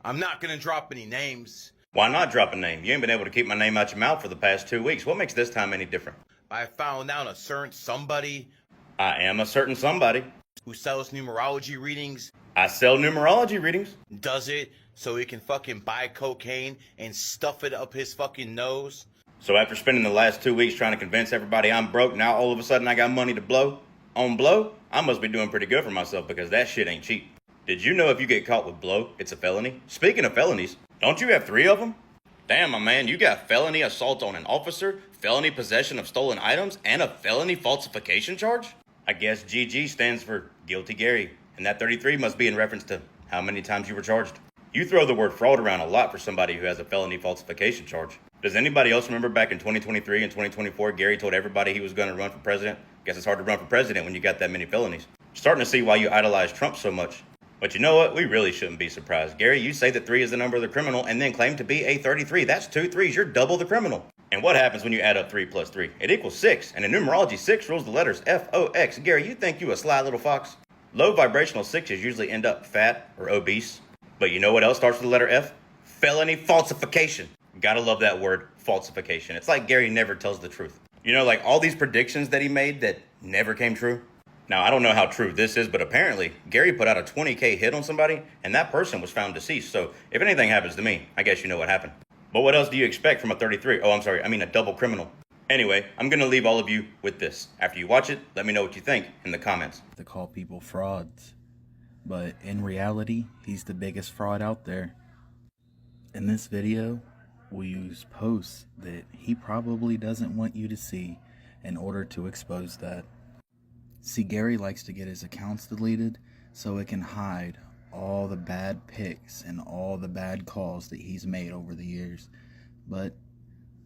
I'm not gonna drop any names. Why not drop a name? You ain't been able to keep my name out your mouth for the past 2 weeks. What makes this time any different? I found out a certain somebody I am a certain somebody. who sells numerology readings, I sell numerology readings. does it so he can fucking buy cocaine and stuff it up his fucking nose. So after spending the last 2 weeks trying to convince everybody I'm broke, now all of a sudden I got money to blow? On blow? I must be doing pretty good for myself because that shit ain't cheap. Did you know if you get caught with blow, it's a felony? Speaking of felonies, don't you have 3 of them? Damn, my man, you got felony assault on an officer, felony possession of stolen items, and a felony falsification charge? I guess GG stands for Guilty Gary, and that 33 must be in reference to how many times you were charged. You throw the word fraud around a lot for somebody who has a felony falsification charge. Does anybody else remember back in 2023 and 2024, Gary told everybody he was going to run for president? Guess it's hard to run for president when you got that many felonies. Starting to see why you idolize Trump so much. But you know what? We really shouldn't be surprised. Gary, you say that 3 is the number of the criminal and then claim to be a 33. That's 2 3s. You're double the criminal. And what happens when you add up 3 plus 3? It equals 6. And in numerology, 6 rules the letters F-O-X. Gary, you think you a sly little fox? Low vibrational 6s usually end up fat or obese. But you know what else starts with the letter F? Felony falsification. Gotta love that word, falsification. It's like Gary never tells the truth. You know, like all these predictions that he made that never came true. Now, I don't know how true this is, but apparently Gary put out a 20K hit on somebody and that person was found deceased. So if anything happens to me, I guess you know what happened. But what else do you expect from a 33? Oh, I'm sorry. I mean a double criminal. Anyway, I'm going to leave all of you with this. After you watch it, let me know what you think in the comments. To call people frauds, but in reality, he's the biggest fraud out there. In this video, we'll use posts that he probably doesn't want you to see in order to expose that. See, Gary likes to get his accounts deleted so it can hide all the bad pics and all the bad calls that he's made over the years. But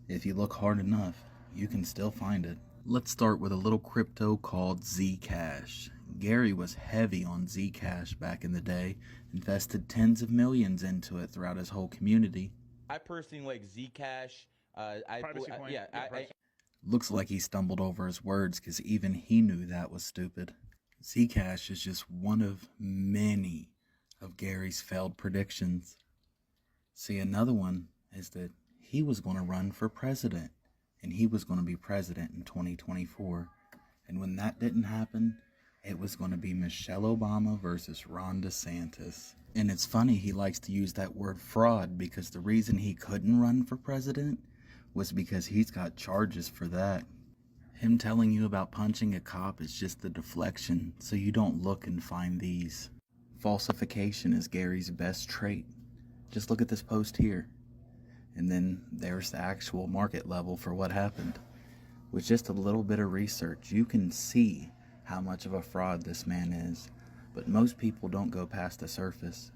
if you look hard enough, you can still find it. Let's start with a little crypto called Zcash. Gary was heavy on Zcash back in the day, invested tens of millions into it throughout his whole community. I personally like Zcash. Looks like he stumbled over his words because even he knew that was stupid. Zcash is just one of many of Gary's failed predictions. See, another one is that he was going to run for president, and he was going to be president in 2024. And when that didn't happen, it was going to be Michelle Obama versus Ron DeSantis. And it's funny he likes to use that word fraud because the reason he couldn't run for president was because he's got charges for that. Him telling you about punching a cop is just the deflection, so you don't look and find these. Falsification is Gary's best trait. Just look at this post here. And then there's the actual market level for what happened. With just a little bit of research, you can see how much of a fraud this man is. But most people don't go past the surface.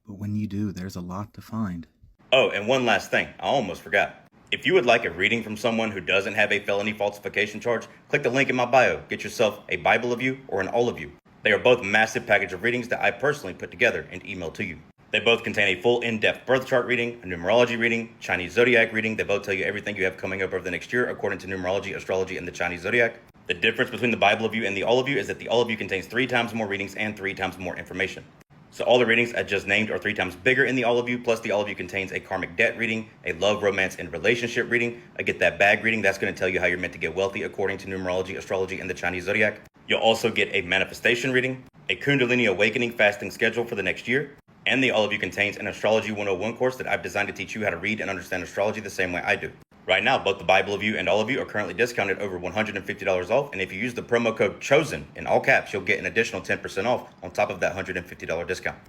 But when you do, there's a lot to find. Oh, and one last thing. I almost forgot. If you would like a reading from someone who doesn't have a felony falsification charge, click the link in my bio. Get yourself a Bible of you or an all of you. They are both a massive package of readings that I personally put together and emailed to you. They both contain a full in-depth birth chart reading, a numerology reading, Chinese zodiac reading. They both tell you everything you have coming up over the next year according to numerology, astrology, and the Chinese zodiac. The difference between the Bible of you and the all of you is that the all of you contains 3 times more readings and 3 times more information. So all the readings I just named are 3 times bigger in the all of you, plus the all of you contains a karmic debt reading, a love, romance, and relationship reading, a get that bag reading. That's going to tell you how you're meant to get wealthy according to numerology, astrology, and the Chinese zodiac. You'll also get a manifestation reading, a Kundalini awakening fasting schedule for the next year, and the all of you contains an astrology 101 course that I've designed to teach you how to read and understand astrology the same way I do. Right now, both the Bible of you and all of you are currently discounted over $150 off, and if you use the promo code CHOSEN in all caps, you'll get an additional 10% off on top of that $150 discount.